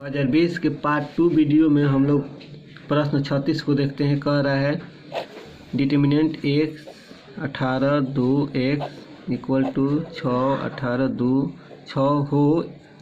2020 के part 2 video में हम लोग प्रश्न 36 को देखते हैं। कह रहा है determinant x 18 2 x equal to 6 18 2 6 हो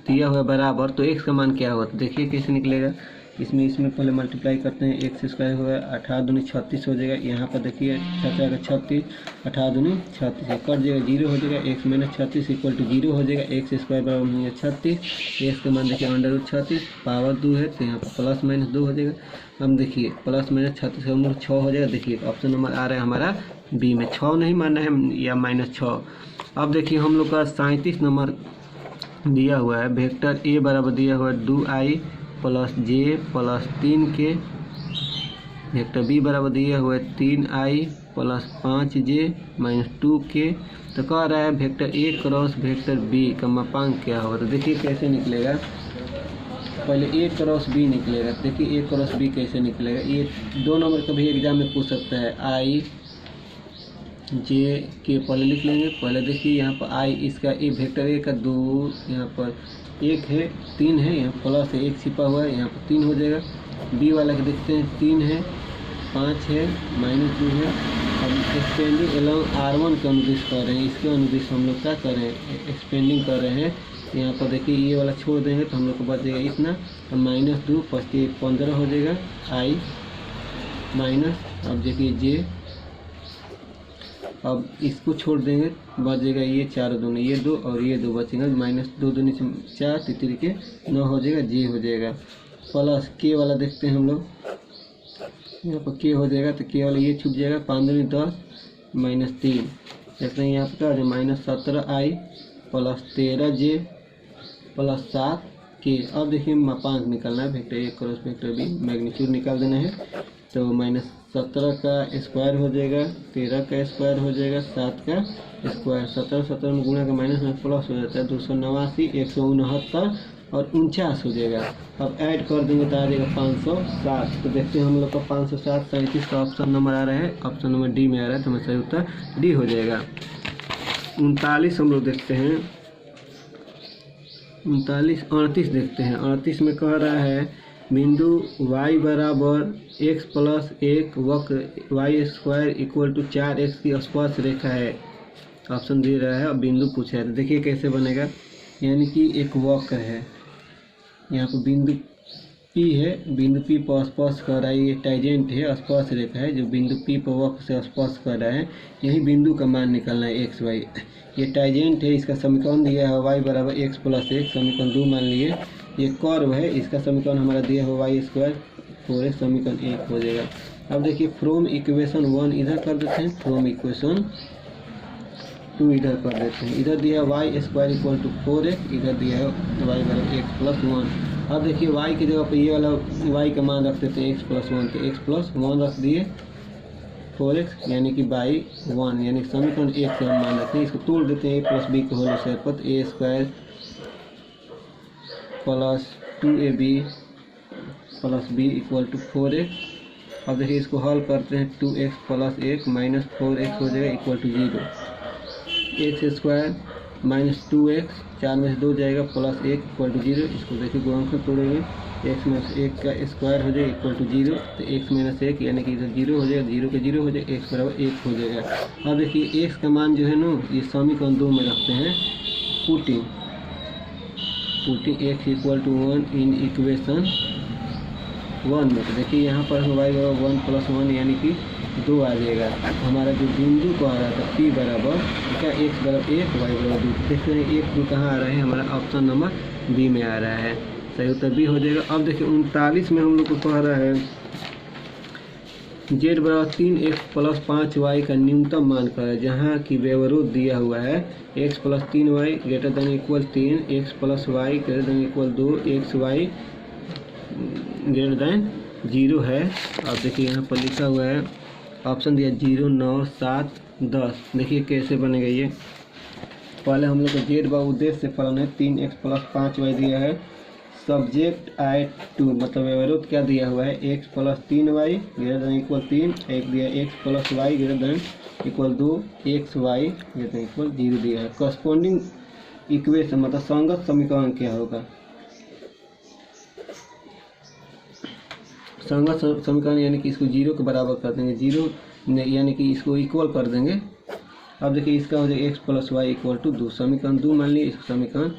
दिया हुआ बराबर, तो x का मान क्या होगा। तो देखिए कैसे निकलेगा। इसमें पहले मल्टीप्लाई करते हैं। एक्स स्क्वायर होगा 18 दूनी 36 हो जाएगा। यहाँ पर देखिए 36 18 दूनी 36 कट जाएगा, 0 हो जाएगा। x माइनस 36 इक्वल टू 0 हो जाएगा। एक्स स्क्वायर बराबर 36, एक्स का मान देखिए अंडर 36 पावर 2 है, तो यहाँ पर प्लस माइनस 2 हो जाएगा। अब देखिए प्लस माइनस 36 का अंदर 6 हो जाएगा। देखिए ऑप्शन नंबर आ रहा है हमारा बी में, 6 नहीं मानना है या -6। अब देखिए हम लोग का 37 नंबर दिया हुआ है। वेक्टर ए बराबर दिया हुआ है 2i प्लस जे प्लस 3k। वेक्टर बी बराबर दिया हुआ है 3i plus 5j minus 2k। तो कह रहा है vector A cross vector B का मापांक क्या होगा। तो देखिए कैसे निकलेगा। पहले ए क्रॉस बी निकलेगा। देखिए ए क्रॉस बी कैसे निकलेगा। ये 2 नंबर का भी एग्जाम में पूछ सकता है। आई जे के पहले लिख लेंगे। पहले देखिए यहाँ पर आई इसका ए वेक्टर ए का 2, यहाँ पर 1 है 3 है, यहाँ प्लस है 1 छिपा हुआ है, यहाँ पर 3 हो जाएगा। बी वाला के देखते हैं 3 है 5 है -2 है। अब एक्सपेंडिंग एलॉन्ग R1 के अनुदिश कर रहे हैं। इसके अनुदिश हम लोग क्या कर रहे हैं, एक्सपेंडिंग कर रहे हैं। यहाँ पर देखिए ये वाला छोड़ देंगे तो हम लोग को बच जाएगा इतना, -2 25 15 हो जाएगा आई माइनस। अब देखिए जे, अब इसको छोड़ देंगे बच जाएगा ये 4 दूनी ये 2 और ये 2 बचेगा। -2 दूनी 4 तीसरी के 9 हो जाएगा, जे हो जाएगा। प्लस के वाला देखते हैं हम लोग। यहाँ पर के हो जाएगा तो के वाला ये छूट जाएगा, 5 दूनी 10 -3 देखते हैं। यहाँ पर क्या हो जाएगा -17i plus 13j plus 7k। अब देखिए मापांक निकालना है। Vector A cross vector B magnitude निकाल देना है। तो -17 का स्क्वायर हो जाएगा, 13 का स्क्वायर हो जाएगा, 7 का स्क्वायर, 17 में गुणा का माइनस में प्लस हो जाता है, 289 169 और 49 हो जाएगा। अब ऐड कर देंगे तो आ जाएगा 507। तो देखते हैं हम लोग का 507 37 का ऑप्शन नंबर आ रहा है। ऑप्शन नंबर डी में आ रहा है, तो हमारा सही उत्तर डी हो जाएगा। 39 हम लोग देखते हैं। 38 देखते हैं। 38 में कह रहा है बिंदु y बराबर x प्लस 1 वक्र y square equal to 4x की स्पर्श रेखा है। ऑप्शन दे रहा है और बिंदु पूछा है। तो देखिए कैसे बनेगा। यानी कि एक वक्र है, यहाँ पर बिंदु P है, बिंदु P पर स्पर्श कर रहा है। ये टाइजेंट है, स्पर्श रेखा है जो बिंदु P पर वक्र से स्पर्श कर रहा है। यही बिंदु का मान निकालना है x y। ये टाइजेंट है, इसका समीकरण दिया है y बराबर x प्लस 1, समीकरण 2 मान लिए। ये कर्व है, इसका समीकरण हमारा दिया है y स्क्वायर 4x, समीकरण 1 हो जाएगा। अब देखिए फ्रॉम इक्वेशन 1 इधर कर देते हैं, फ्रॉम इक्वेशन 2 इधर कर देते हैं। इधर दिया है y square equal to 4x, इधर दिया है y बराबर x प्लस 1। अब देखिए y की जगह पर ये वाला y का मान रख देते हैं x प्लस 1, तो x प्लस 1 रख दिए 4x यानी कि बाई 1, यानी समीकरण 1 से हम मान रखते हैं। इसको तोड़ देते हैं a प्लस बी के होल स्क्वायर पर, a square plus 2ab plus b equal to 4x। अब देखिए इसको हल करते हैं, 2x प्लस 1 माइनस 4x हो जाएगा equal to 0। X square minus 2x 4 में से 2 जाएगा प्लस 1 इक्वल टू 0। इसको देखिए गुणनखंड तोड़ेंगे, x माइनस 1 का स्क्वायर हो जाएगा इक्वल टू 0। तो x माइनस 1 यानी कि इधर 0 हो जाएगा, 0 के 0 हो जाएगा, x बराबर 1 हो जाएगा। अब देखिए x का मान जो है ना, ये समीकरण 2 में रखते हैं। Putting x equal to 1 in equation 1 में। तो देखिए यहाँ पर y बराबर 1 प्लस 1 यानी कि 2 आ जाएगा। हमारा जो बिंदु को आ रहा था P बराबर क्या, x बराबर 1 y बराबर 2। देखते हैं 1 2 कहाँ आ रहा है, हमारा ऑप्शन नंबर बी में आ रहा है, सही उत्तर बी हो जाएगा। अब देखिए 39 में हम लोग को कह रहा है z बराबर 3x प्लस 5y का न्यूनतम मान कर, जहाँ की व्यवरोध दिया हुआ है x plus 3y greater than equal 3, x plus y greater than equal 2, x y greater than 0 है। अब देखिए यहाँ पर लिखा हुआ है ऑप्शन दिया 0 9 7 10। देखिए कैसे बनेगा ये। पहले हम लोग को जेड बा उद्देश्य से फलन है, 3x प्लस 5y दिया है। सब्जेक्ट I2 मतलब व्यवरोध क्या दिया हुआ है, x plus 3y greater than equal 3, एक दिया x plus y greater than equal 2, x y greater than equal 0 दिया है। करस्पॉन्डिंग इक्वेशन मतलब संगत समीकरण क्या होगा। संगत समीकरण यानी कि इसको जीरो के बराबर कर देंगे, जीरो यानी कि इसको इक्वल कर देंगे। अब देखिए इसका हो जाएगा x plus y equal to 2, समीकरण 2 मान लिए, इसको समीकरण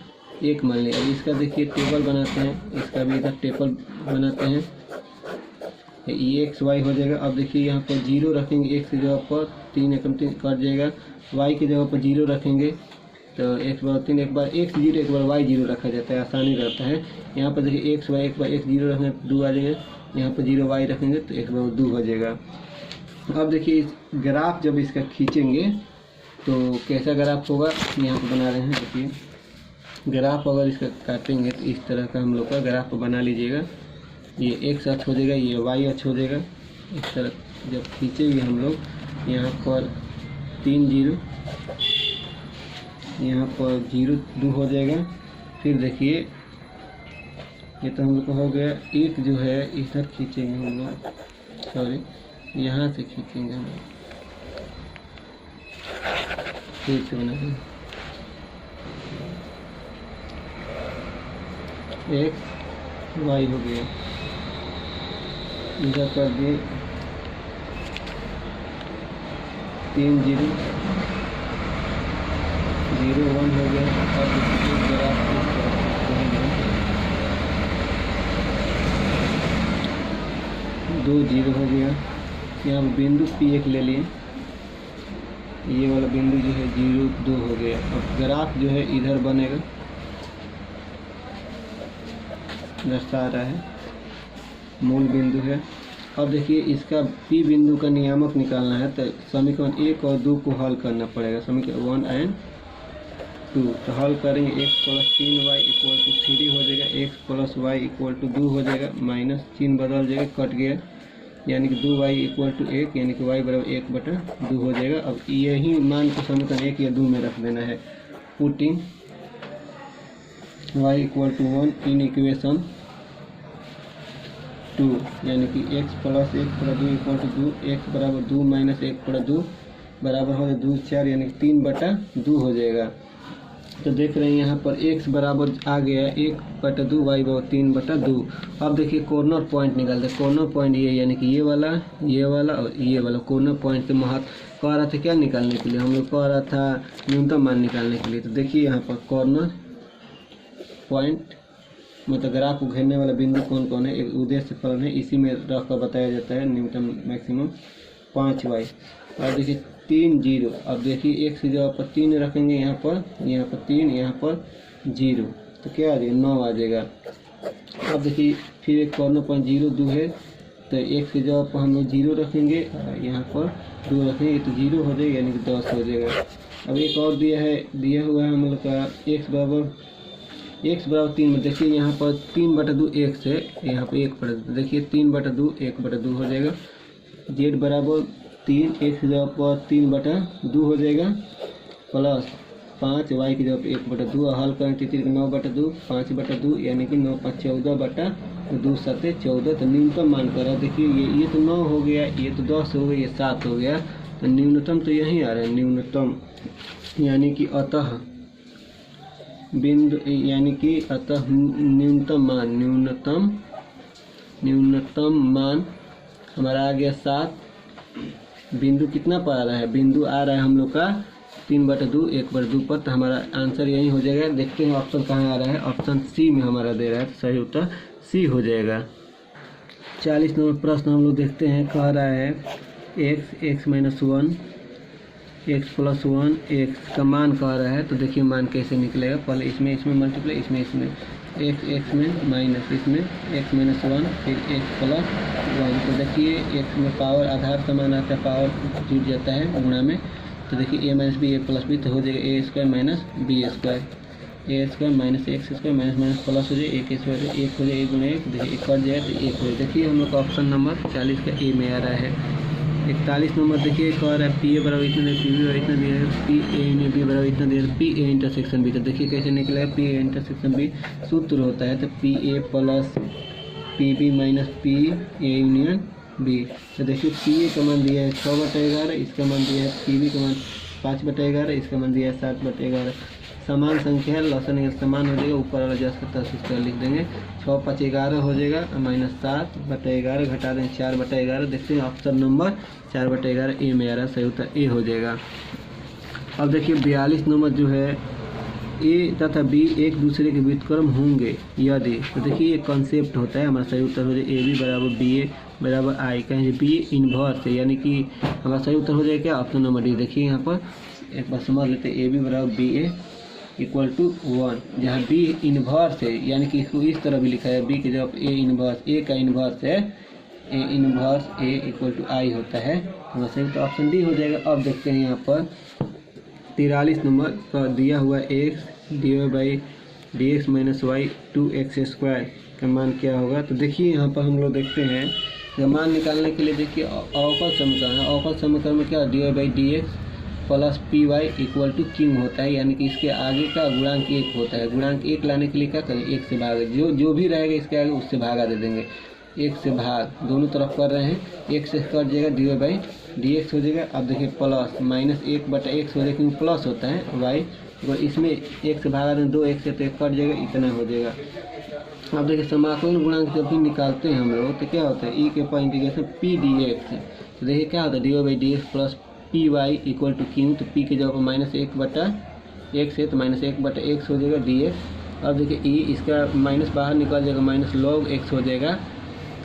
1 मान लिए। अब इसका देखिए टेबल बनाते हैं, इसका भी इधर टेबल बनाते हैं, ये एक्स वाई हो जाएगा। अब देखिए यहाँ पर जीरो रखेंगे, एक्स की जगह पर 3 एकम 3 कट जाएगा, वाई की जगह पर जीरो रखेंगे तो एक्स बराबर 3, एक बार एक्स जीरो एक बार वाई जीरो रखा जाता है, आसानी रहता है। यहाँ पर देखिए एक्स वाई, एक बार एक्स जीरो रखेंगे तो 2 आ जाएगा, यहाँ पर जीरो वाई रखेंगे तो एक्स बराबर 2 हो जाएगा। अब देखिए इस ग्राफ जब इसका खींचेंगे तो कैसा ग्राफ होगा, यहाँ पर बना रहे हैं। देखिए ग्राफ अगर इसका काटेंगे तो इस तरह का हम लोग का ग्राफ बना लीजिएगा, ये एक्स अक्ष हो जाएगा, ये वाई अक्ष हो जाएगा। इस तरह जब खींचेंगे हम लोग, यहाँ पर 3 जीरो, यहाँ पर 0 2 हो जाएगा। फिर देखिए ये तो हम लोग का हो गया, एक जो है इधर खींचेंगे हम लोग, सॉरी यहाँ से खींचेंगे हम लोग, फिर से बना देंगे एक्स वाई हो गया, इधर कर दिए 3 0 0 1 हो गया। अब ग्राफ 2 0 हो गया। यहाँ बिंदु P1 ले लिए, ये वाला बिंदु जो है 0 2 हो गया। अब ग्राफ जो है इधर बनेगा, दर्शा रहा है, मूल बिंदु है। अब देखिए इसका P बिंदु का नियामक निकालना है तो समीकरण 1 और 2 को हल करना पड़ेगा, समीकरण 1 और 2। तो हल करेंगे, x plus 3y equal to 3 हो जाएगा, x plus y equal to 2 हो जाएगा, माइनस चिन्ह बदल जाएगा, कट गया, यानी कि 2y इक्वल टू 1, यानी कि y बराबर 1/2 हो जाएगा। अब यही मान को समीकरण 1 या 2 में रख देना है, putting y equal to 1 in equation 2, यानी कि x plus 1/2 equal to 2, x बराबर 2 माइनस 1/2 बराबर हो जाएगा 2 4, यानी कि 3/2 हो जाएगा। तो देख रहे हैं यहाँ पर x बराबर आ गया 1/2, y बराबर 3/2। अब देखिए कॉर्नर पॉइंट निकालते हैं, कॉर्नर पॉइंट ये यानी कि ये वाला और ये वाला कॉर्नर पॉइंट के महत्व कह रहा था क्या निकालने के लिए, हम लोग कह रहा था न्यूनतम मान निकालने के लिए। तो देखिए यहाँ पर कॉर्नर पॉइंट मतलब ग्राफ को घेरने वाला बिंदु कौन कौन है, एक उद्देश्य फलन है, इसी में रख कर बताया जाता है न्यूनतम मैक्सिमम 5y। और देखिए 3 0, अब देखिए x की जगह पर 3 रखेंगे, यहाँ पर 3, यहाँ पर 0, तो क्या आ जाएगा 9 आ जाएगा। अब देखिए फिर एक कॉर्नर पॉइंट 0 2 है, तो x की जगह पर हम लोग 0 रखेंगे, यहाँ पर 2 रखेंगे तो 0 हो जाएगा, यानी कि 10 हो जाएगा। अब एक और दिया हुआ है हम लोग का x बराबर 3 में, देखिए यहाँ पर 3/2 x है, यहाँ पर 1/2, देखिए 3/2 1/2 हो जाएगा। z बराबर 3, x की जगह पर 3/2 हो जाएगा, प्लस 5 y की जगह पर 1/2, हल करें 3 9/2 5/2, यानी कि 9 5 14/2 7 14। तो न्यूनतम मान करा, देखिए ये तो 9 हो गया, ये तो 10 हो गया, ये 7 हो गया, तो न्यूनतम तो यहीं आ रहा है, न्यूनतम यानी कि अतः बिंदु, यानी कि अतः न्यूनतम मान हमारा आ गया 7। बिंदु कितना पर आ रहा है, बिंदु आ रहा है हम लोग का 3/2 1/2 पर, तो हमारा आंसर यही हो जाएगा। देखते हैं ऑप्शन कहाँ आ रहा है, ऑप्शन सी में हमारा दे रहा है, सही उत्तर सी हो जाएगा। 40 नंबर प्रश्न हम लोग देखते हैं, कह रहा है x minus 1 x plus 1 x का मान कह रहा है। तो देखिए मान कैसे निकलेगा, पहले इसमें मल्टीप्लाई, इसमें x में माइनस, इसमें x माइनस 1 फिर x प्लस 1। तो देखिए x में पावर आधार समान आता है, पावर जुड़ जाता है गुणा में, तो देखिए a minus B a plus B, तो हो जाएगा a square minus B square, a square minus x square minus plus हो जाए 1 स्क्वायर, 1 हो जाए 1 गुना 1, देखिए 1 कट जाए तो 1 हो जाए। देखिए हम लोग का ऑप्शन नंबर 40 का ए में आ रहा है। 41 नंबर देखिए कह रहा है पी ए बराबर इतना दिया, पी बी बराबर इतना दिया है, पी ए इन बी बराबर इतना दिया है, पी ए इंटरसेक्शन बी। तो देखिए कैसे निकलेगा, पी ए इंटरसेक्शन बी सूत्र होता है तो P A plus P B minus P A union B. तो देखिए पी ए का मान दिया है 6/11, इसका मान दिया है पी बी का मान 5/11, इसका मान दिया है 7/11। समान संख्या है, लसन समान हो जाएगा, ऊपर वाला जैसे तहसील तरह लिख देंगे। 6 5 11 हो जाएगा, -7/11 घटा देंगे 4/11। देखते हैं ऑप्शन नंबर 4/11 ए में आ रहा है, सही उत्तर ए हो जाएगा। अब देखिए 42 नंबर जो है, ए तथा बी एक दूसरे के व्युत्क्रम होंगे यदि, तो देखिए ये कॉन्सेप्ट होता है, हमारा सही उत्तर हो जाए ए बी बराबर बी ए बराबर आई। कहेंगे बी इन्वर्स है, यानी कि हमारा सही उत्तर हो जाएगा क्या, ऑप्शन नंबर डी। देखिए यहाँ पर एक बार समझ लेते हैं, ए बी बराबर बी ए इक्वल टू 1, जहाँ बी इन्वर्स है, यानी कि इसको इस तरह भी लिखा है, बी के जब ए इन्वर्स, ए का इन्वर्स है, A inverse A equal to आई होता है, हमारा सही उत्तर ऑप्शन डी हो जाएगा। अब देखते हैं यहाँ पर 43 नंबर का दिया हुआ एक्स dy/dx - y 2x² का मान क्या होगा। तो देखिए यहाँ पर हम लोग देखते हैं मान निकालने के लिए देखिए अवकल समीकरण है। अवकल समीकरण में क्या dy/dx + py equal to q होता है, यानी कि इसके आगे का गुणांक 1 होता है। गुणांक 1 लाने के लिए क्या करें, 1 से भाग, जो भी रहेगा इसके आगे उससे भागा दे देंगे। 1 से भाग दोनों तरफ कर रहे हैं, 1 से कट जाएगा dy/dx हो जाएगा। अब देखिए प्लस -1/x हो जाएगा, क्योंकि प्लस होता है y, और इसमें 1 से भागा दें 2 1 से, तो कट जाएगा, इतना हो जाएगा। अब देखिए समाकलन गुणांक जब भी निकालते हैं हम लोग तो क्या होता है, e के ऊपर इंटीग्रेशन p dx, तो देखिए क्या होता है dy/dx + py equal to q, तो p के जगह पर -1/x है, तो -1/x हो जाएगा dx। अब देखिए e इसका माइनस बाहर निकल जाएगा, -log x हो जाएगा।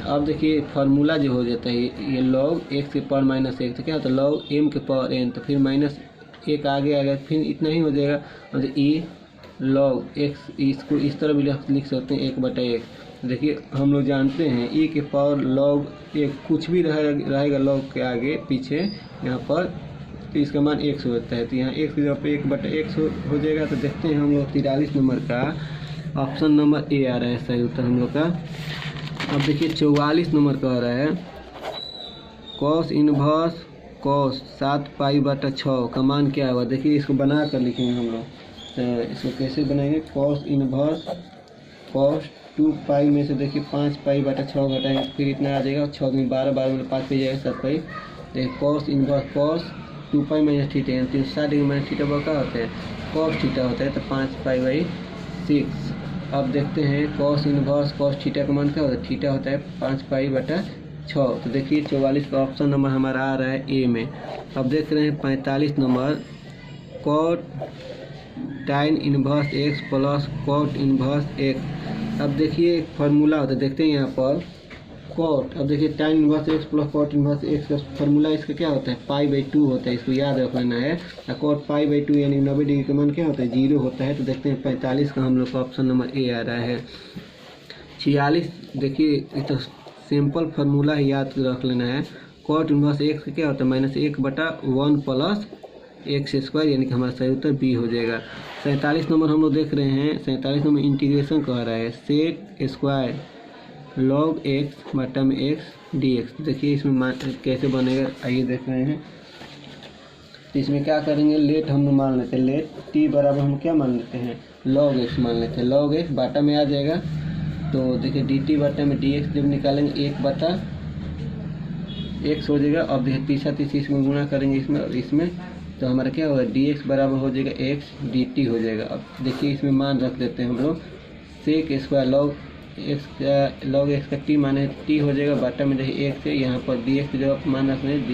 अब देखिए फार्मूला जो हो जाता है ये log x के पावर -1, तो क्या होता है log m के पावर n, तो फिर -1 आगे आ गया, फिर इतना ही हो जाएगा। और e log x, इसको इस तरह भी लिख सकते हैं 1/x। देखिए हम लोग जानते हैं e के पावर log 1 कुछ भी रहेगा log के आगे पीछे यहाँ पर, तो इसका मान 1 होता है, तो यहाँ x की जगह पे 1/x हो जाएगा। तो देखते हैं हम लोग 43 नंबर का ऑप्शन नंबर ए आ रहा है सही उत्तर हम लोग का। अब देखिए 44 नंबर का आ रहा है cos इनवर्स cos 7π/6 का मान क्या होगा। देखिए इसको बना कर लिखेंगे हम लोग, तो इसको कैसे बनाएंगे, cos इनवर्स cos 2π में से देखिए 5π/6 घटाएंगे, फिर इतना आ जाएगा 6 में 12 12 में 5 पे जाएगा 7π। देखिए cos इनवर्स cos 2π - थीटा, यानी 360 डिग्री - थीटा क्या होता है, cos थीटा होता है, तो 5π/6। अब देखते हैं cos इनवर्स cos थीटा का मान क्या होता है, थीटा होता है 5π/6। तो देखिए 44 का ऑप्शन नंबर हमारा आ रहा है ए में। अब देख रहे हैं 45 number cot tan inverse x + cot inverse x। अब देखिए एक फार्मूला होता है, देखते हैं यहाँ पर cot, अब देखिए tan inverse x + cot inverse x का फार्मूला इसका क्या होता है, π/2 होता है, इसको याद रख लेना है। cot π/2 यानी 90 डिग्री का मान क्या होता है, 0 होता है। तो देखते हैं 45 का हम लोग का ऑप्शन नंबर ए आ रहा है। 46 देखिए तो सिंपल फार्मूला ही याद रख लेना है, cot इनवर्स x का क्या होता है, -1/1 + x², यानी कि हमारा सही उत्तर बी हो जाएगा। 47 नंबर हम लोग देख रहे हैं, 47 नंबर इंटीग्रेशन कह रहा है sec² log x/x dx। देखिए इसमें मान कैसे बनेगा, आइए देख रहे हैं। तो इसमें क्या करेंगे, लेट हम मान लेते हैं, लेट t बराबर हम क्या मान लेते हैं, log x मान लेते हैं, log x बाटा में आ जाएगा। तो देखिए dt बाटा में dx जब निकालेंगे 1/x हो जाएगा। अब देखिए तीसरा इसमें गुणा करेंगे इसमें और इसमें, तो हमारा क्या होगा, dx बराबर हो जाएगा x dt हो जाएगा। अब देखिए इसमें मान रख लेते हैं हम लोग, sec² log x का t माने t हो जाएगा, बाटा में देखिए 1 से, यहाँ पर dx की जगह मान रख रहे हैं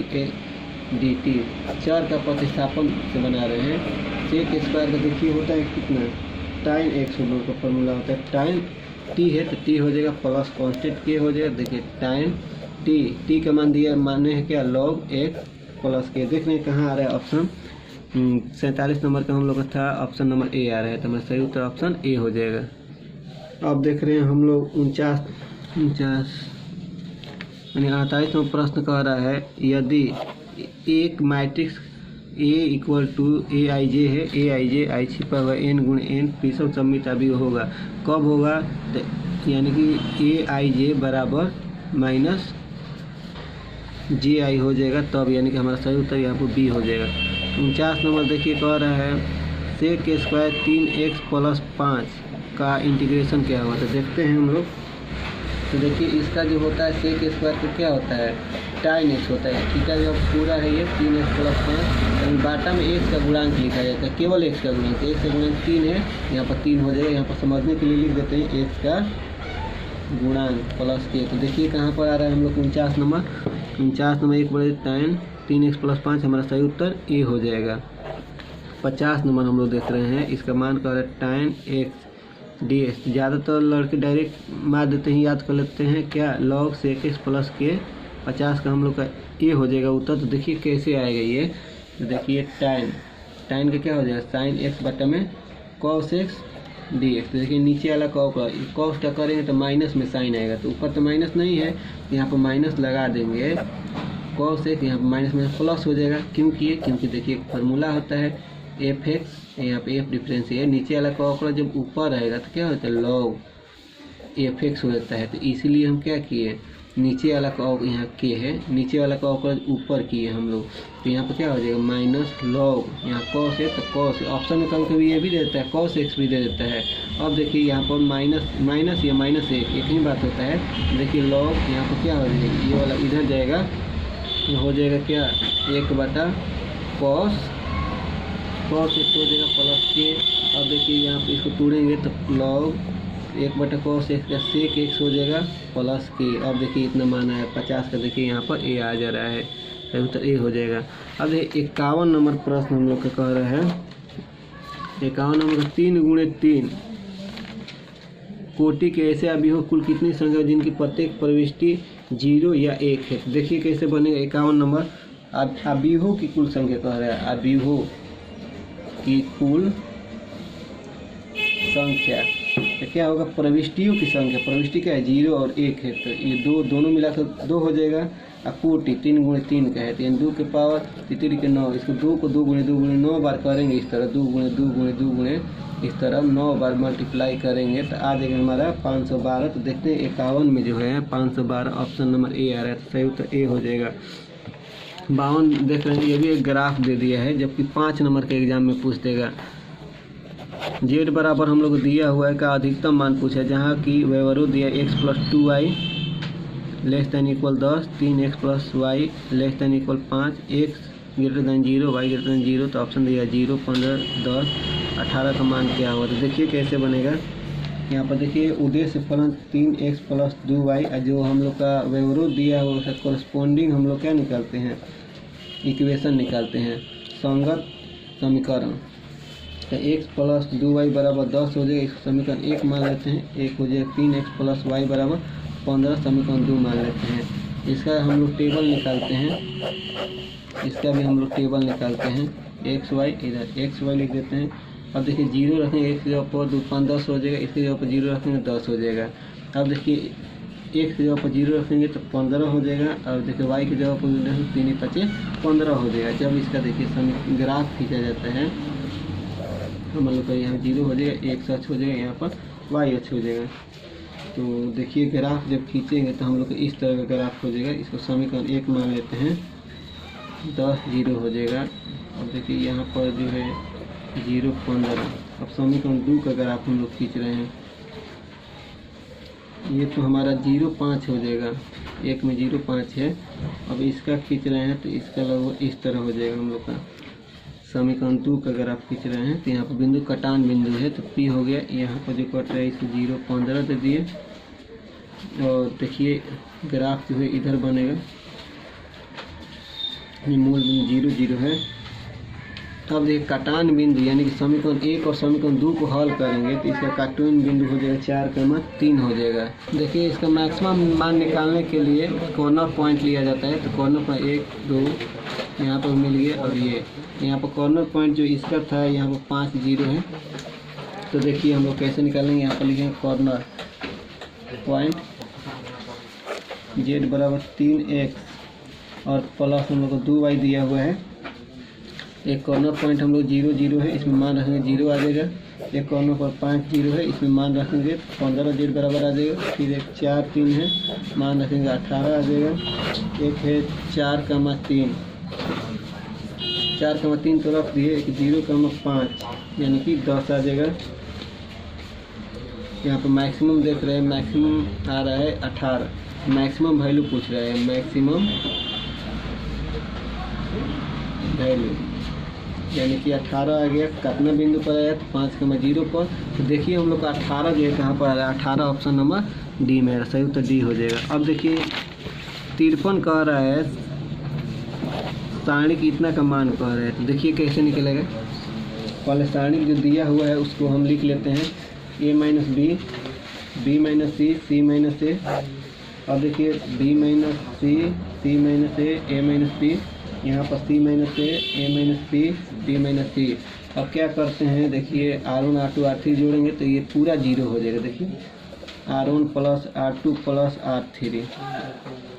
dt। चर का प्रतिस्थापन से बना रहे हैं। sec² का देखिए होता है कितना, tan x हम लोग का फॉर्मूला होता है, tan t है तो t हो जाएगा प्लस कॉन्स्टेंट k हो जाएगा। देखिए tan t का मान दिया, माने है क्या, log x प्लस के। देख रहे हैं कहाँ आ रहा है ऑप्शन 47 नंबर का हम लोग का था, ऑप्शन नंबर ए आ रहा है, तो हमारा सही उत्तर ऑप्शन ए हो जाएगा। अब देख रहे हैं हम लोग 49 यानी 48 में प्रश्न कह रहा है, यदि एक matrix A equal to aij है, aij i पर n × n विषम सममित अभिन्न होगा, कब होगा, यानी कि aij बराबर -ji हो जाएगा तब, यानी कि हमारा सही उत्तर यहाँ पर बी हो जाएगा। 49 नंबर देखिए कह रहा है sec² 3x + 5 का इंटीग्रेशन क्या होगा। तो देखते हैं हम लोग, तो देखिए इसका जो होता है sec² का क्या होता है, टाइन एक्स होता है। थीटा जो पूरा है ये 3x + 5, यानी बाटा में x का गुणांक लिखा जाता है, केवल x का गुणांक। x का गुणांक 3 है, यहाँ पर 3 हो जाएगा। यहाँ पर समझने के लिए लिख देते हैं x का गुणांक प्लस k। तो देखिए कहाँ पर आ रहा है हम लोग 49 नंबर। 49 नंबर 1/tan 3x + 5 हमारा सही उत्तर ए हो जाएगा। 50 नंबर हम लोग देख रहे हैं, इसका मान क्या है tan x dx। ज़्यादातर लड़के डायरेक्ट मार देते हैं, याद कर लेते हैं क्या, log sec x + k। 50 का हम लोग का ए हो जाएगा उत्तर। तो देखिए कैसे आएगा ये, तो देखिए tan का क्या हो जाएगा sin x बटा में cos x dx। तो देखिए नीचे वाला cos का करेंगे तो माइनस में साइन आएगा, तो ऊपर तो माइनस नहीं है, यहाँ पर माइनस लगा देंगे। cos x यहाँ पर माइनस में प्लस हो जाएगा, क्योंकि देखिए फार्मूला होता है एफ एक्स, यहाँ पे एफ डिफरेंस है। नीचे वाला कॉकरोच जब ऊपर रहेगा तो क्या होता है log एफ एक्स हो जाता है। तो इसीलिए हम क्या किए, नीचे वाला कॉक यहाँ के है, नीचे वाला कॉकरोच ऊपर किए हम लोग। तो यहाँ पर क्या हो जाएगा माइनस log, यहाँ cos है तो cos, ऑप्शन में कभी कभी ये भी दे देता है cos x भी दे देता है। अब देखिए यहाँ पर माइनस या -1 एक ही बात होता है। देखिए log यहाँ पर क्या हो जाएगा, ये वाला इधर जाएगा, हो जाएगा क्या 1/cos x हो जाएगा प्लस के। अब देखिए यहाँ पे इसको तोड़ेंगे तो log 1/cos x का sec x हो जाएगा प्लस के। अब देखिए इतना माना है 50 का, देखिए यहाँ पर ए आ जा रहा है, तो ए हो जाएगा। अब देखिए 51 नंबर प्रश्न हम लोग का कह रहा है, 51 नंबर 3 × 3 कोटि के ऐसे अभियोग कुल कितनी संख्या जिनकी प्रत्येक प्रविष्टि 0 या 1 है। देखिए कैसे बनेगा 51 नंबर। अभियोग की कुल संख्या कह रहा है, अभियोग की कुल संख्या तो क्या होगा, प्रविष्टियों की संख्या। प्रविष्टि क्या है 0 और 1 है, तो ये दोनों मिलाकर 2 हो जाएगा। और कोटि 3 × 3 का है, तो यानी 2 के पावर 3 के 9, इसको 2 को 2 × 2 × 9 बार करेंगे, इस तरह 2 × 2 × 2 × इस तरह 9 बार मल्टीप्लाई करेंगे तो आ जाएगा हमारा 512। तो देखते हैं 51 में जो है 512 ऑप्शन नंबर ए आ रहा है, तो सही उत्तर ए हो जाएगा। 52 देख रहे हैं, ये भी एक ग्राफ दे दिया है, जबकि 5 नंबर के एग्जाम में पूछ देगा। z बराबर हम लोग दिया हुआ है का अधिकतम मान पूछा, जहाँ की व्यवरोध दिया x + 2y ≤ 10, 3x + y ≤ 5, x > 0 y > 0। तो ऑप्शन दिया 0, 15, 10, 18 का मान क्या होगा। तो देखिए कैसे बनेगा, यहाँ पर देखिए उद्देश्य फलन 3x + 2y, जो हम लोग का व्यवरोध दिया है उसका कोरस्पोंडिंग हम लोग क्या निकालते हैं, इक्वेशन निकालते हैं, संगत समीकरण। तो x + 2y = 10 हो जाएगा, इसको समीकरण 1 मान लेते हैं, 1 हो जाएगा। 3x + y = 15 समीकरण 2 मान लेते हैं। इसका हम लोग टेबल निकालते हैं, इसका भी हम लोग टेबल निकालते हैं। एक्स वाई, इधर एक्स वाई लिख देते हैं। अब देखिए 0 रखेंगे, एक की जगह पर 2 5 10 हो जाएगा, इसकी जगह पर 0 रखेंगे 10 हो जाएगा। अब देखिए एक की जगह पर 0 रखेंगे तो 15 हो जाएगा। और देखिए वाई की जगह पर 3 × 5 = 15 हो जाएगा। जब इसका देखिए ग्राफ खींचा जाता है हम लोग का यहाँ 0 हो जाएगा, x अक्ष हो जाएगा, यहाँ पर y अक्ष हो जाएगा। तो देखिए ग्राफ जब खींचेंगे तो हम लोग को इस तरह का ग्राफ हो जाएगा। इसको समीकरण 1 मान लेते हैं, 10 0 हो जाएगा। अब देखिए यहाँ पर जो है 0 15। अब समीकरण 2 का ग्राफ हम लोग खींच रहे हैं, ये तो हमारा 0 5 हो जाएगा, 1 में 0 5 है। अब इसका खींच रहे हैं तो इसका लगभग इस तरह हो जाएगा। हम लोग का समीकरण 2 का ग्राफ खींच रहे हैं तो यहाँ पर बिंदु कटान बिंदु है, तो P हो गया। यहाँ पर जो कट रहा है इसको 0 15 दे दिए। और देखिए ग्राफ जो है इधर बनेगा, ये मूल बिंदु 0 0 है। तब देखिए कटान बिंदु यानी कि समीकरण 1 और समीकरण 2 को हल करेंगे तो इसका कटान बिंदु हो जाएगा 4, 3 हो जाएगा। देखिए इसका मैक्सिमम मान निकालने के लिए कॉर्नर पॉइंट लिया जाता है। तो कॉर्नर पॉइंट 1 2 यहाँ पर मिल गया, और ये यहाँ पर कॉर्नर पॉइंट जो इसका था यहाँ पर 5 0 है। तो देखिए हम लोग कैसे निकालेंगे, यहाँ पर लिखेंगे कॉर्नर पॉइंट z बराबर 3x और प्लस हम लोग को 2y दिया हुआ है। एक कॉर्नर पॉइंट हम लोग 0 0 है, इसमें मान रखेंगे 0 आ जाएगा। एक कॉर्नर पर 5 0 है, इसमें मान रखेंगे 15 z बराबर आ जाएगा। फिर एक 4 3 है, मान रखेंगे 18 आ जाएगा। एक है 4, 3 4, 3 तो रख दिए। एक 0, 5 यानी कि 10 आ जाएगा। यहाँ पर मैक्सिमम देख रहे हैं, मैक्सिमम आ रहा है 18, मैक्सिमम वैल्यू पूछ रहा है, मैक्सिमम वैल्यू, यानी कि 18 आ गया। कितना बिंदु पर आया तो 5,0 पर। तो देखिए हम लोग का 18 जो है कहाँ पर आ रहा है, 18 ऑप्शन नंबर डी में है, सही उत्तर डी हो जाएगा। अब देखिए 53 कह रहा है सारणिक इतना का मान कह रहा है, तो देखिए कैसे निकलेगा। पहले सारणिक जो दिया हुआ है उसको हम लिख लेते हैं a minus B, B minus C, C minus A. अब देखिए b minus C, C minus A minus B, यहाँ पर C minus A minus B, B minus C. अब क्या करते हैं, देखिए R1 R2 R3 जोड़ेंगे तो ये पूरा 0 हो जाएगा। देखिए R1 plus R2 plus R3।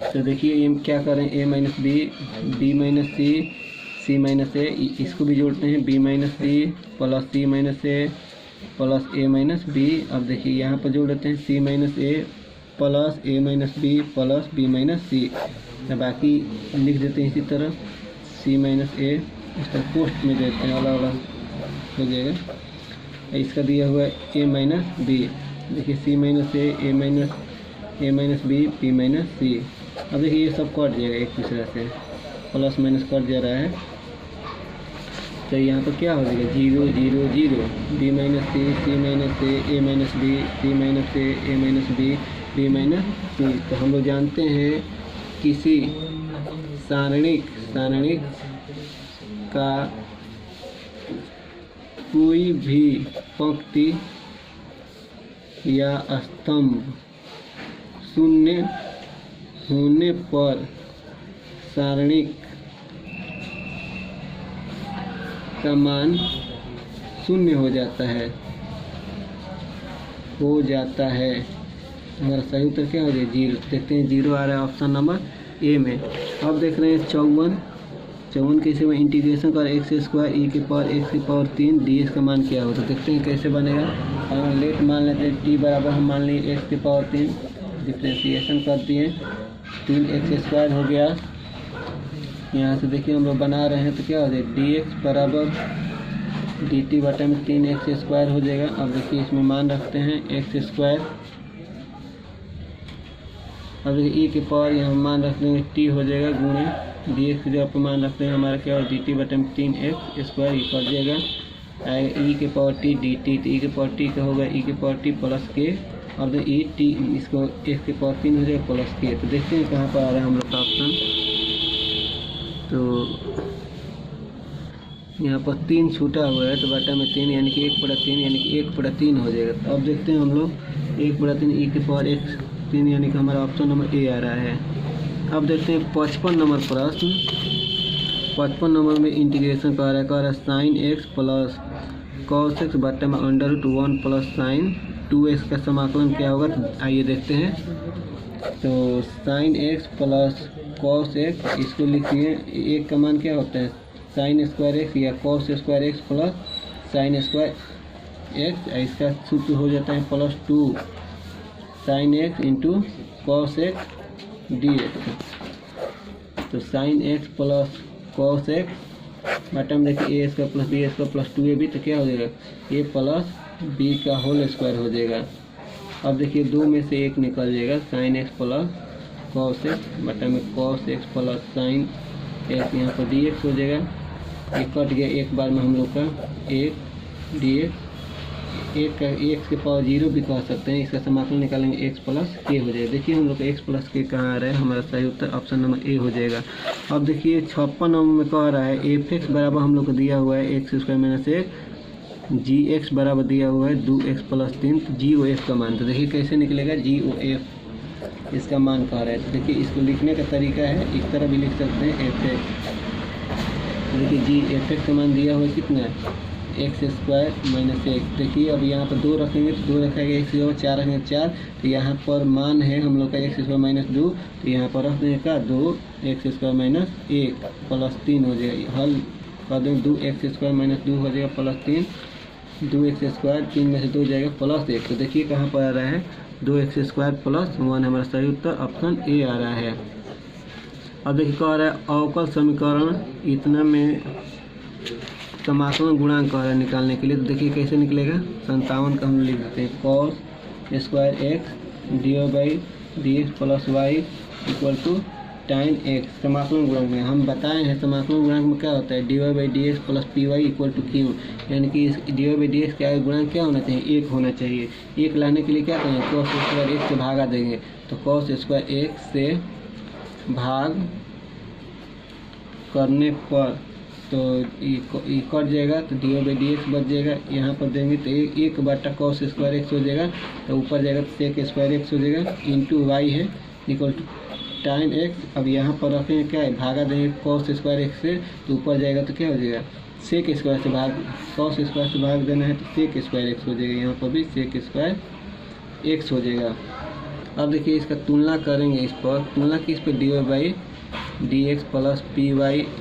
तो देखिए ये क्या करें, a minus B, B minus C, C minus A, इसको भी जोड़ते हैं b minus C plus C minus A plus a minus B. अब देखिए यहाँ पर जोड़ देते हैं c minus A plus a minus B plus b minus C. बाकी लिख देते हैं इसी तरह c माइनस ए, इसका पोस्ट में देते हैं, अलग अलग हो जाएगा। इसका दिया हुआ है a माइनस बी, देखिए c minus A minus B, b minus C. अब देखिए ये सब कट जाएगा एक दूसरे से, प्लस माइनस कट जा रहा है। तो यहाँ पर क्या हो जाएगा 0 0 0, b minus C, C minus A minus B, C minus A minus B, B minus सी। तो हम लोग जानते हैं किसी सारणिक का कोई भी पंक्ति या स्तंभ शून्य होने पर सारणिक का मान शून्य हो जाता है। हमारा सही उत्तर क्या हो जाएगा 0। देखते हैं 0 आ रहा है ऑप्शन नंबर ए में। अब देख रहे हैं 54 कैसे में इंटीग्रेशन कर x² e की पावर x की पावर 3 ds का मान क्या होता है। देखते हैं कैसे बनेगा। हम लेट मान लेते हैं t बराबर हम मान लिए x की पावर 3, डिफ्रेंशिएशन कर दिए 3x² हो गया। यहाँ से देखिए हम लोग बना रहे हैं तो क्या हो जाएगा dx बराबर dt बटा में 3x² हो जाएगा। अब देखिए इसमें मान रखते हैं x²। अब देखिए e की पावर यहाँ मान रख देंगे t हो जाएगा गुणे dx की जगह पर मान रखते हैं हमारा क्या हो dt बटा में 3x² ये कट जाएगा, आएगा e की पावर t dt, तो e की पावर t का होगा e की पावर t प्लस k। अब देखिए e t इसको x की पावर 3 हो जाएगा प्लस k। तो देखते हैं कहाँ पर आ रहा है हम लोग का ऑप्शन। तो यहाँ पर 3 छूटा हुआ है तो बटा में 3 यानी कि 1/3 यानी कि 1/3 हो जाएगा। तो अब देखते हैं हम लोग 1/3 e की पावर x 3 यानी कि हमारा ऑप्शन नंबर ए आ रहा है। अब देखते हैं 55 नंबर प्रश्न। 55 नंबर में इंटीग्रेशन कर रहा है sine x plus cos x बटा में √1 प्लस साइन 2x का समाकलन क्या होगा। तो आइए देखते हैं। तो sine x plus cos x, इसको लिखिए एक का मान क्या होता है साइन स्क्वायर x या cos square x plus sine square x। इसका सूत्र हो जाता है +2 sine x into cos x dx। तो sine x plus cos x बटा में देखिए a² plus b² plus 2ab, तो क्या हो जाएगा a प्लस b का होल स्क्वायर हो जाएगा। अब देखिए 2 में से 1 निकल जाएगा, sine x plus cos x बटा में cos x plus sine x, यहाँ पर dx हो जाएगा। ये कट गया एक बार में हम लोग का 1 dx, 1 का x के पावर 0 भी कह सकते हैं। इसका समाकलन निकालेंगे x प्लस k हो जाएगा। देखिए हम लोग का x प्लस k कहाँ आ रहा है, हमारा सही उत्तर ऑप्शन नंबर ए हो जाएगा। अब देखिए 56 नंबर में कह रहा है f(x) बराबर हम लोग को दिया हुआ है x² - 1, g(x) बराबर दिया हुआ है 2x प्लस 3, तो g(f) का मान। तो देखिए कैसे निकलेगा g(f) इसका मान कह रहा है। तो देखिए इसको लिखने का तरीका है, इस तरह भी लिख सकते हैं f(x). देखिए g(f)(x) का मान दिया हुआ है कितना है x² - 1। देखिए अब यहाँ पर 2 रखेंगे तो 2 रखेंगे x की जगह, 4 रखेंगे 4, तो यहाँ पर मान है हम लोग का x² - 2, तो यहाँ पर रख देंगे का 2x² - 1 प्लस 3 हो जाएगा। हल कर देंगे 2x² - 2 हो जाएगा प्लस 3, 2x² 3 में से 2 जाएगा प्लस 1। तो देखिए कहाँ पर आ रहा है 2x² प्लस 1, हमारा सही उत्तर ऑप्शन ए आ रहा है। अब देखिए कह रहा है अवकल समीकरण इतना में समाकलन गुणांक कह रहा है निकालने के लिए। तो देखिए कैसे निकलेगा 57 का हम लिख देते हैं cos² x dy/dx plus y equal to tan x समाकलन गुणांक में हम बताए हैं समाकलन गुणांक में क्या होता है dy/dx plus py equal to q, यानी कि इस dy/dx का गुणांक क्या होना चाहिए 1 होना चाहिए। 1 लाने के लिए क्या करेंगे cos स्क्वायर x से भागा देंगे, तो cos स्क्वायर x से भाग करने पर तो ये कट जाएगा तो dy/dx बच जाएगा। यहाँ पर देंगे तो 1/cos स्क्वायर x हो जाएगा, तो ऊपर जाएगा तो sec स्क्वायर x हो जाएगा इंटू y है इक्वल टू tan x। अब यहाँ पर रखेंगे क्या है भागा देंगे cos स्क्वायर x से, तो ऊपर जाएगा तो क्या हो जाएगा sec स्क्वायर से भाग cos स्क्वायर से भाग देना है तो sec स्क्वायर x हो जाएगा, यहाँ पर भी sec स्क्वायर x हो जाएगा। अब देखिए इसका तुलना करेंगे, इस पर तुलना किस पे dy/dx plus py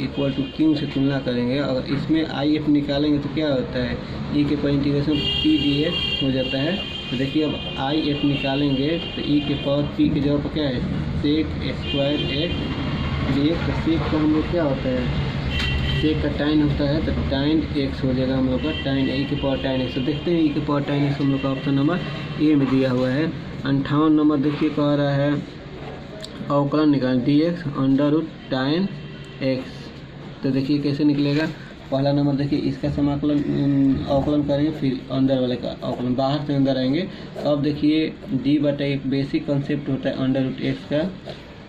equal to q से तुलना करेंगे। अगर इसमें if निकालेंगे तो क्या होता है e के पर इंटीग्रेशन p dx हो जाता है। तो देखिए अब if निकालेंगे तो e के पावर p की जगह पर क्या है sec स्क्वायर x dx। तो sec का हम लोग क्या होता है sec का tan होता है तो tan x हो जाएगा हम लोग का tan e के पावर tan x। तो देखते हैं e के पावर tan x हम लोग का ऑप्शन नंबर ए में दिया हुआ है। 58 नंबर देखिए कह रहा है अवकलन निकाल dx अंडर tan x। तो देखिए कैसे निकलेगा। पहला नंबर देखिए इसका समाकलन अवकलन करेंगे, फिर अंदर वाले का अवकलन बाहर से अंदर आएंगे। तो अब देखिए d/एक बेसिक कंसेप्ट होता है अंडर√x का,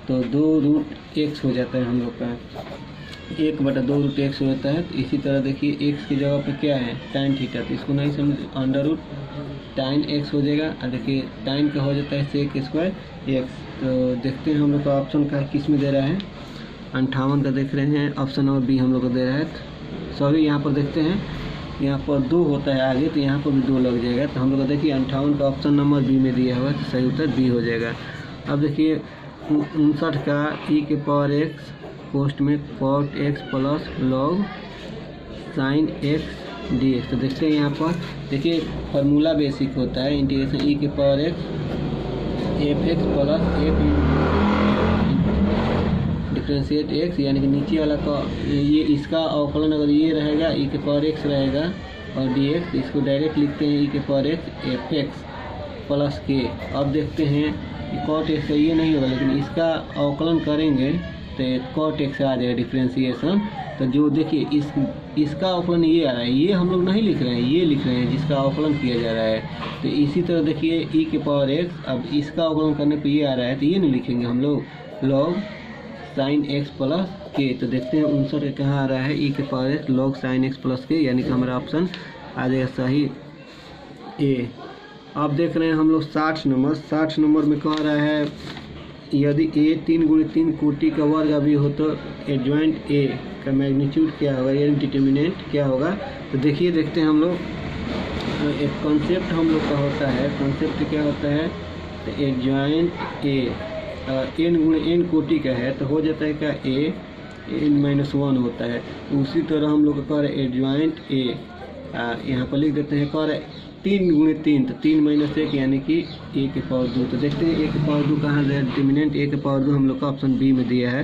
तो 2√x हो जाता है हम लोग का 1/2√x हो जाता है। तो इसी तरह देखिए x की जगह पे क्या है tan थीटा, तो इसको नहीं समझ अंडर√tan x हो जाएगा। और देखिए tan का हो जाता है sec स्क्वायर x। तो देखते हैं हम लोग का ऑप्शन का किस में दे रहा है 58 का देख रहे हैं ऑप्शन नंबर बी हम लोग को दे रहा है। सॉरी यहाँ पर देखते हैं यहाँ पर 2 होता है आगे, तो यहाँ पर भी 2 लग जाएगा। तो हम लोग को देखिए 58 का ऑप्शन नंबर बी में दिया हुआ है, तो सही उत्तर बी हो जाएगा। अब देखिए 59 का e के पावर x पोस्ट में cot x plus log sin x dx। तो देखते हैं यहाँ पर देखिए फार्मूला बेसिक होता है इंटीग्रेशन e के power x f(x) plus f differentiate x, यानी कि नीचे वाला का ये इसका अवकलन अगर ये रहेगा e के पावर x रहेगा और dx, तो इसको डायरेक्ट लिखते हैं e के power x f(x) plus k। अब देखते हैं cot x का ये नहीं होगा, लेकिन इसका अवकलन करेंगे तो cot x आ जाएगा डिफ्रेंशिएशन। तो जो देखिए इसका अवकलन ये आ रहा है, ये हम लोग नहीं लिख रहे हैं, ये लिख रहे हैं जिसका अवकलन किया जा रहा है। तो इसी तरह देखिए e के पावर x, अब इसका अवकलन करने पे ये आ रहा है तो ये नहीं लिखेंगे हम लोग log sin x plus k। तो देखते हैं 59 कहाँ आ रहा है e के power x log sin x plus k, यानी कि हमारा ऑप्शन आ जाएगा सही ए। अब देख रहे हैं हम लोग 60 नंबर में कह रहा है यदि a 3 × 3 कोटि का वर्ग अभी हो तो एडजॉइंट a का मैग्नीट्यूड क्या होगा, यानी डिटर्मिनेंट क्या होगा। तो देखिए देखते हैं हम लोग एक कॉन्सेप्ट हम लोग का होता है, कॉन्सेप्ट क्या होता है तो एडजॉइंट a n × n कोटि का है तो हो जाता है क्या a n-1 होता है। उसी तरह हम लोग का कह रहे हैं एडजॉइंट a यहाँ पर लिख देते हैं कह रहे 3 × 3 तो 3 - 1 यानी कि a के पावर 2। तो देखते हैं a के पावर 2 कहाँ है डिटर्मिनेंट a के पावर 2 हम लोग का ऑप्शन बी में दिया है।